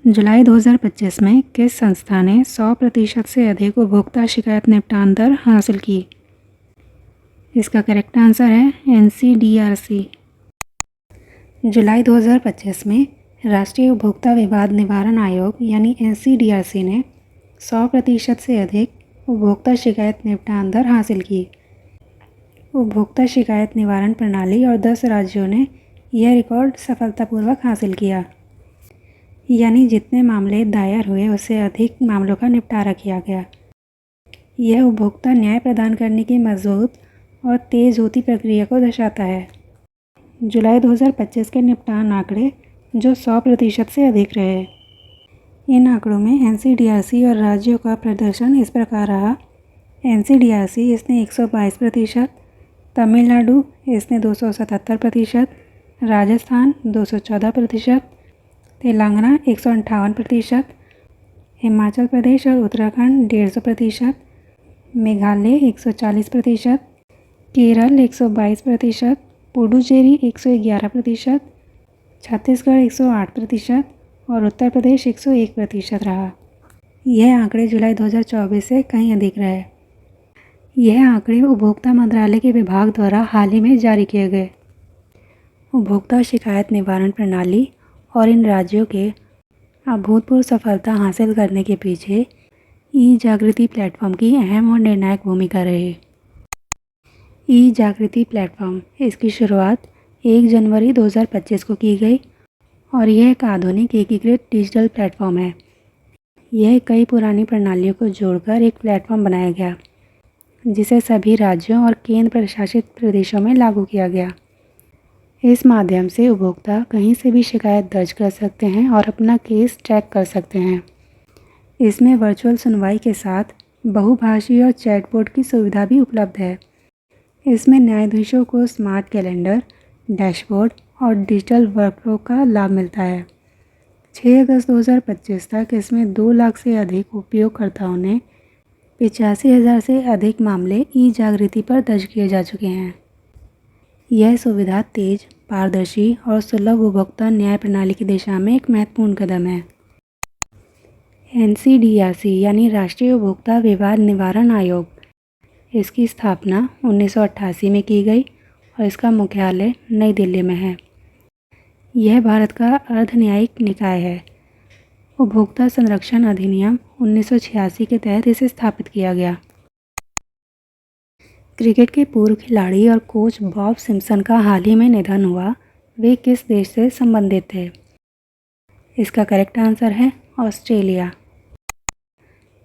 जुलाई 2025 में किस संस्था ने 100% से अधिक उपभोक्ता शिकायत निपटान दर हासिल की? इसका करेक्ट आंसर है NCDRC। जुलाई 2025 में राष्ट्रीय उपभोक्ता विवाद निवारण आयोग यानी NCDRC ने 100% से अधिक उपभोक्ता शिकायत निपटान दर हासिल की। उपभोक्ता शिकायत निवारण प्रणाली और 10 राज्यों ने यह रिकॉर्ड सफलतापूर्वक हासिल किया, यानी जितने मामले दायर हुए उससे अधिक मामलों का निपटारा किया गया। यह उपभोक्ता न्याय प्रदान करने की मजबूत और तेज़ होती प्रक्रिया को दर्शाता है। जुलाई 2025 के निपटान आंकड़े जो 100% से अधिक रहे। इन आंकड़ों में NCDRC और राज्यों का प्रदर्शन इस प्रकार रहा। NCDRC इसने 122%, तमिलनाडु इसने 277%, राजस्थान 214%, तेलंगाना 158%, हिमाचल प्रदेश और उत्तराखंड 150%, मेघालय 140%, केरल 122%, पुडुचेरी 111%, छत्तीसगढ़ 108% और उत्तर प्रदेश 101% रहा। यह आंकड़े जुलाई 2024 से कहीं अधिक रहे। यह आंकड़े उपभोक्ता मंत्रालय के विभाग द्वारा हाल ही में जारी किए गए। उपभोक्ता शिकायत निवारण प्रणाली और इन राज्यों के अभूतपूर्व सफलता हासिल करने के पीछे ई जागृति प्लेटफॉर्म की अहम और निर्णायक भूमिका रही। ई जागृति प्लेटफॉर्म इसकी शुरुआत 1 जनवरी 2025 को की गई और यह एक आधुनिक एकीकृत डिजिटल प्लेटफॉर्म है। यह कई पुरानी प्रणालियों को जोड़कर एक प्लेटफॉर्म बनाया गया, जिसे सभी राज्यों और केंद्र प्रशासित प्रदेशों में लागू किया गया। इस माध्यम से उपभोक्ता कहीं से भी शिकायत दर्ज कर सकते हैं और अपना केस ट्रैक कर सकते हैं। इसमें वर्चुअल सुनवाई के साथ बहुभाषीय और चैटबॉट की सुविधा भी उपलब्ध है। इसमें न्यायाधीशों को स्मार्ट कैलेंडर, डैशबोर्ड और डिजिटल वर्कफ्लो का लाभ मिलता है। 6 अगस्त 2025 तक इसमें 2 लाख से अधिक उपयोगकर्ताओं ने 85,000 से अधिक मामले ई जागृति पर दर्ज किए जा चुके हैं। यह सुविधा तेज, पारदर्शी और सुलभ उपभोक्ता न्याय प्रणाली की दिशा में एक महत्वपूर्ण कदम है। NCDRC यानी राष्ट्रीय उपभोक्ता विवाद निवारण आयोग, इसकी स्थापना 1988 में की गई और इसका मुख्यालय नई दिल्ली में है। यह भारत का अर्ध न्यायिक निकाय है। उपभोक्ता संरक्षण अधिनियम 1986 के तहत इसे स्थापित किया गया। क्रिकेट के पूर्व खिलाड़ी और कोच बॉब सिम्पसन का हाल ही में निधन हुआ। वे किस देश से संबंधित थे? इसका करेक्ट आंसर है ऑस्ट्रेलिया।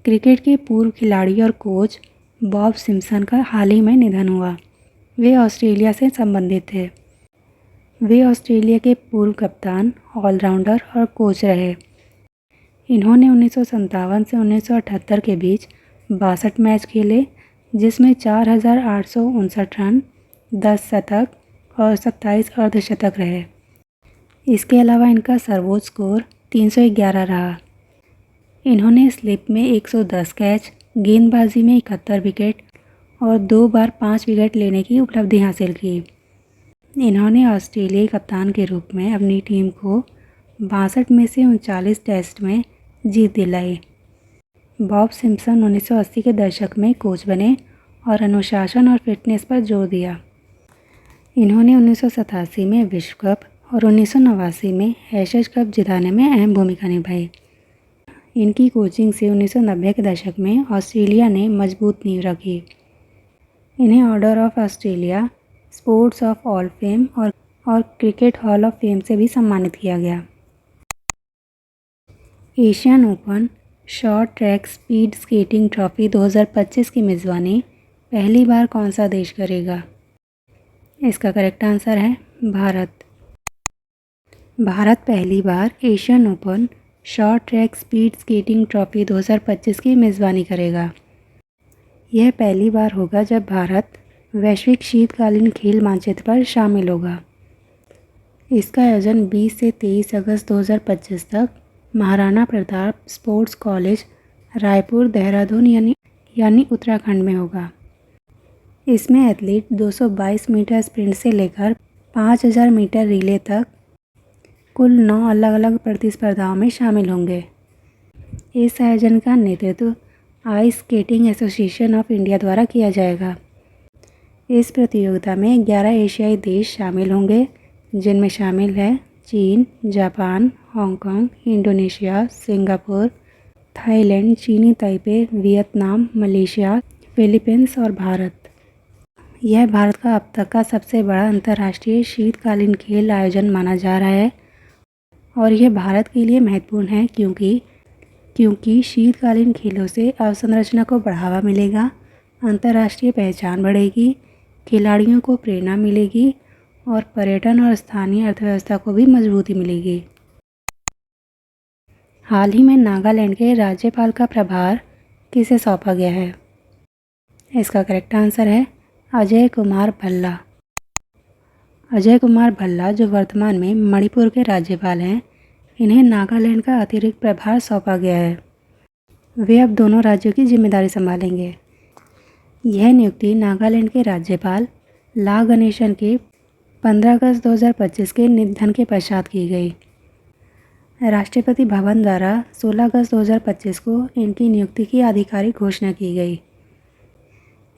क्रिकेट के पूर्व खिलाड़ी और कोच बॉब सिम्पसन का हाल ही में निधन हुआ। वे ऑस्ट्रेलिया से संबंधित थे। वे ऑस्ट्रेलिया के पूर्व कप्तान, ऑलराउंडर और कोच रहे। इन्होंने 1957 से 1978 के बीच 62 मैच खेले, जिसमें 4,859 रन, 10 शतक और 27 अर्धशतक रहे। इसके अलावा इनका सर्वोच्च स्कोर 311 रहा। इन्होंने स्लिप में 110 कैच, गेंदबाजी में 71 विकेट और 2 बार 5 विकेट लेने की उपलब्धि हासिल की। इन्होंने ऑस्ट्रेलियाई कप्तान के रूप में अपनी टीम को 62 में से 39 टेस्ट में जीत दिलाई। बॉब सिम्पसन 1980 के दशक में कोच बने और अनुशासन और फिटनेस पर जोर दिया। इन्होंने 1987 में विश्व कप और 1989 में एशेज कप जिताने में अहम भूमिका निभाई। इनकी कोचिंग से 1990 के दशक में ऑस्ट्रेलिया ने मजबूत नींव रखी। इन्हें order of Australia, sports of all fame और क्रिकेट हॉल ऑफ फेम से भी सम्मानित किया गया। Asian open short track speed skating trophy 2025 की मेज़बानी पहली बार कौन सा देश करेगा? इसका करेक्ट आंसर है भारत। भारत पहली बार Asian open short track speed skating trophy 2025 की मेज़बानी करेगा। यह पहली बार होगा जब भारत वैश्विक शीतकालीन खेल मानचित्र पर शामिल होगा। इसका आयोजन 20 से 23 अगस्त 2025 तक महाराणा प्रताप स्पोर्ट्स कॉलेज, रायपुर, देहरादून यानी उत्तराखंड में होगा। इसमें एथलीट 222 मीटर स्प्रिंट से लेकर 5000 मीटर रिले तक कुल 9 अलग अलग प्रतिस्पर्धाओं में शामिल होंगे। इस आयोजन का नेतृत्व ice skating association of India द्वारा किया जाएगा। इस प्रतियोगिता में 11 एशियाई देश शामिल होंगे, जिनमें शामिल है चीन, Japan, Hong Kong, Indonesia, Singapore, Thailand, चीनी ताइपे, वियतनाम, मलेशिया, फिलीपींस और भारत। यह भारत का अब तक का सबसे बड़ा अंतर्राष्ट्रीय शीतकालीन खेल आयोजन माना जा रहा है और यह भारत के लिए महत्वपूर्ण है क्योंकि शीतकालीन खेलों से अवसंरचना को बढ़ावा मिलेगा, अंतर्राष्ट्रीय पहचान बढ़ेगी, खिलाड़ियों को प्रेरणा मिलेगी और पर्यटन और स्थानीय अर्थव्यवस्था को भी मजबूती मिलेगी। हाल ही में नागालैंड के राज्यपाल का प्रभार किसे सौंपा गया है? इसका करेक्ट आंसर है अजय कुमार भल्ला। अजय कुमार भल्ला, जो वर्तमान में मणिपुर के राज्यपाल हैं, इन्हें नागालैंड का अतिरिक्त प्रभार सौंपा गया है। वे अब दोनों राज्यों की जिम्मेदारी संभालेंगे। यह नियुक्ति नागालैंड के राज्यपाल ला गणेशन के 15 अगस्त 2025 के निधन के पश्चात की गई। राष्ट्रपति भवन द्वारा 16 अगस्त 2025 को इनकी नियुक्ति की आधिकारिक घोषणा की गई।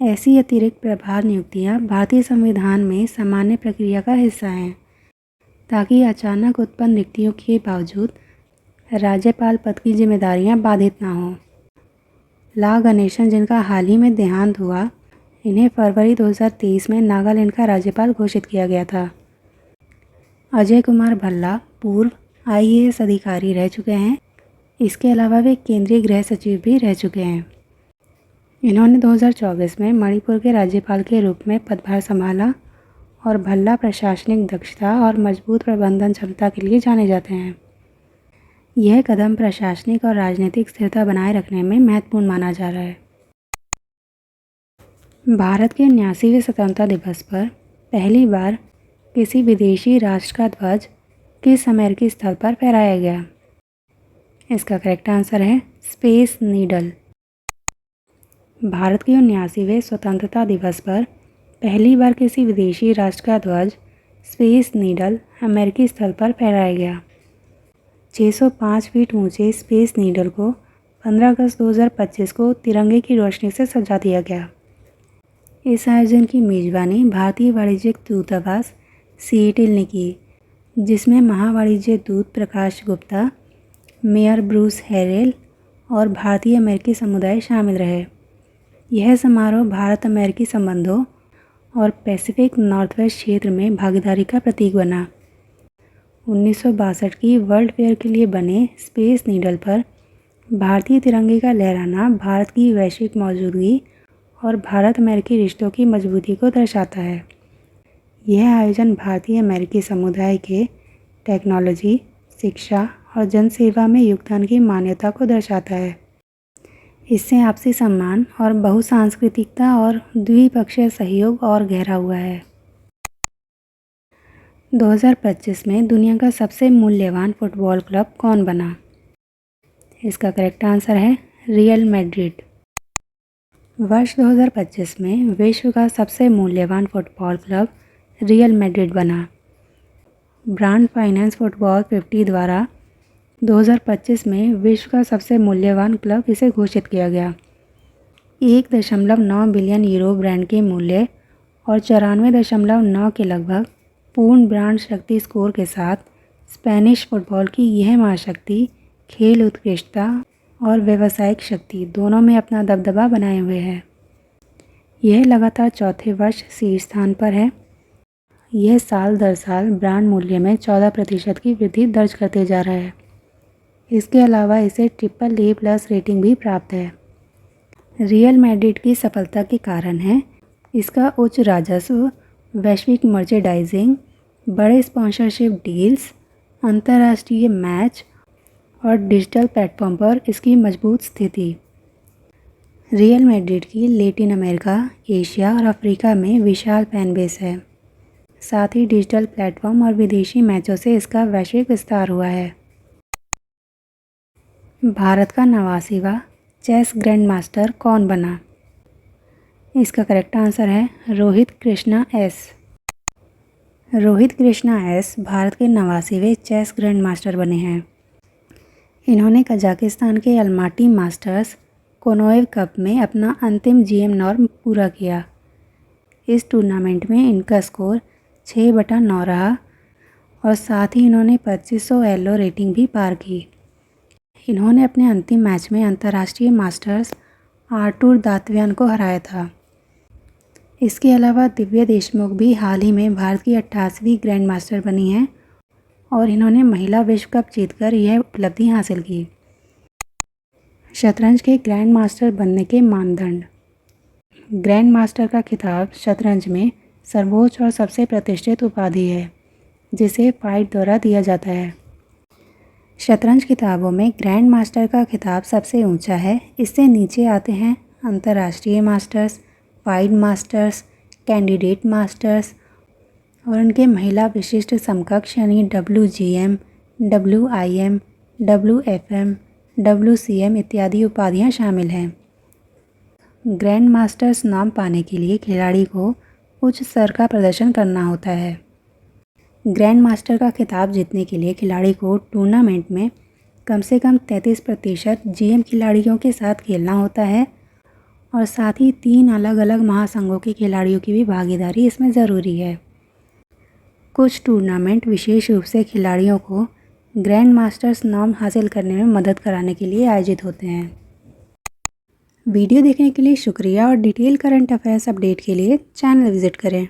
ऐसी अतिरिक्त प्रभार नियुक्तियां भारतीय संविधान में सामान्य प्रक्रिया का हिस्सा हैं, ताकि अचानक उत्पन्न रिक्तियों के बावजूद राज्यपाल पद की जिम्मेदारियां बाधित ना हों। ला गणेशन, जिनका हाल ही में देहांत हुआ, इन्हें फरवरी 2023 में नागालैंड का राज्यपाल घोषित किया गया था। अजय कुमार भल्ला पूर्व IAS अधिकारी रह चुके हैं। इसके अलावा वे केंद्रीय गृह सचिव भी रह चुके हैं। इन्होंने 2024 में मणिपुर के राज्यपाल के रूप में पदभार संभाला और भल्ला प्रशासनिक दक्षता और मजबूत प्रबंधन क्षमता के लिए जाने जाते हैं। यह कदम प्रशासनिक और राजनीतिक स्थिरता बनाए रखने में महत्वपूर्ण माना जा रहा है। भारत के 79वें स्वतंत्रता दिवस पर पहली बार किसी विदेशी राष्ट्र का ध्वज किस अमेरिकी स्थल पर फहराया गया? इसका करेक्ट आंसर है स्पेस नीडल। भारत के 79वें स्वतंत्रता दिवस पर पहली बार किसी विदेशी राष्ट्र का ध्वज स्पेस नीडल अमेरिकी स्थल पर फहराया गया। 605 फीट ऊंचे स्पेस नीडल को 15 अगस्त 2025 को तिरंगे की रोशनी से सजा दिया गया। इस आयोजन की मेजबानी भारतीय वाणिज्यिक दूतावास सिएटल ने की, जिसमें महावाणिज्य दूत प्रकाश गुप्ता, मेयर ब्रूस हैरेल और भारतीय अमेरिकी समुदाय शामिल रहे। यह समारोह भारत अमेरिकी संबंधों और पैसिफिक नॉर्थवेस्ट क्षेत्र में भागीदारी का प्रतीक बना। 1962 की वर्ल्ड फेयर के लिए बने स्पेस नीडल पर भारतीय तिरंगे का लहराना भारत की वैश्विक मौजूदगी और भारत अमेरिकी रिश्तों की मजबूती को दर्शाता है। यह आयोजन भारतीय अमेरिकी समुदाय के टेक्नोलॉजी, शिक्षा और जनसेवा में योगदान की मान्यता को दर्शाता है। इससे आपसी सम्मान और बहुसांस्कृतिकता और द्विपक्षीय सहयोग और गहरा हुआ है। 2025 में दुनिया का सबसे मूल्यवान फुटबॉल क्लब कौन बना? इसका करेक्ट आंसर है रियल मैड्रिड। वर्ष 2025 में विश्व का सबसे मूल्यवान फुटबॉल क्लब रियल मैड्रिड बना। ब्रांड फाइनेंस फुटबॉल 50 द्वारा 2025 में विश्व का सबसे मूल्यवान क्लब इसे घोषित किया गया। 1.9 बिलियन यूरो ब्रांड के मूल्य और 94.9 के लगभग पूर्ण ब्रांड शक्ति स्कोर के साथ स्पेनिश फुटबॉल की यह महाशक्ति खेल उत्कृष्टता और व्यावसायिक शक्ति दोनों में अपना दबदबा बनाए हुए है। यह लगातार चौथे वर्ष शीर्ष स्थान पर है। यह साल दर साल ब्रांड मूल्य में 14% की वृद्धि दर्ज करते जा रहा है। इसके अलावा इसे AAA+ रेटिंग भी प्राप्त है। रियल मैड्रिड की सफलता के कारण है इसका उच्च राजस्व, वैश्विक मर्चेंडाइजिंग, बड़े स्पॉन्सरशिप डील्स, अंतर्राष्ट्रीय मैच और डिजिटल प्लेटफॉर्म पर इसकी मजबूत स्थिति। रियल मैड्रिड की लैटिन अमेरिका, एशिया और अफ्रीका में विशाल फैन बेस है। साथ ही डिजिटल प्लेटफॉर्म और विदेशी मैचों से इसका वैश्विक विस्तार हुआ है। भारत का 89वां चेस ग्रैंड मास्टर कौन बना? इसका करेक्ट आंसर है रोहित कृष्णा एस। रोहित कृष्णा एस भारत के 89वें चेस ग्रैंड मास्टर बने हैं। इन्होंने कजाकिस्तान के अलमाटी मास्टर्स कोनोएव कप में अपना अंतिम जीएम नॉर्म पूरा किया। इस टूर्नामेंट में इनका स्कोर 6/9 रहा और साथ ही इन्होंने 2500 एलो रेटिंग भी पार की। इन्होंने अपने अंतिम मैच में अंतर्राष्ट्रीय मास्टर्स आर्टुर दातव्यान को हराया था। इसके अलावा दिव्या देशमुख भी हाल ही में भारत की 88वीं ग्रैंड मास्टर बनी हैं और इन्होंने महिला विश्व कप जीतकर यह उपलब्धि हासिल की। शतरंज के ग्रैंड मास्टर बनने के मानदंड। ग्रैंड मास्टर का खिताब शतरंज में सर्वोच्च और सबसे प्रतिष्ठित उपाधि है, जिसे फाइट द्वारा दिया जाता है। शतरंज किताबों में ग्रैंड मास्टर का खिताब सबसे ऊंचा है। इससे नीचे आते हैं अंतर्राष्ट्रीय masters, fight masters, candidate masters और उनके महिला विशिष्ट समकक्ष यानी WGM, WIM, WFM, WCM इत्यादि उपाधियां शामिल हैं। ग्रैंड मास्टर्स नाम पाने के लिए खिलाड़ी को उच्च स्तर का प्रदर्शन करना होता है। ग्रैंड मास्टर का खिताब जीतने के लिए खिलाड़ी को टूर्नामेंट में कम से कम 33% GM खिलाड़ियों के साथ खेलना होता है और साथ ही 3 अलग अलग महासंघों के खिलाड़ियों की भी भागीदारी इसमें ज़रूरी है। कुछ टूर्नामेंट विशेष रूप से खिलाड़ियों को ग्रैंड मास्टर्स नाम हासिल करने में मदद कराने के लिए आयोजित होते हैं। वीडियो देखने के लिए शुक्रिया और डिटेल करंट अफेयर्स अपडेट के लिए चैनल विज़िट करें।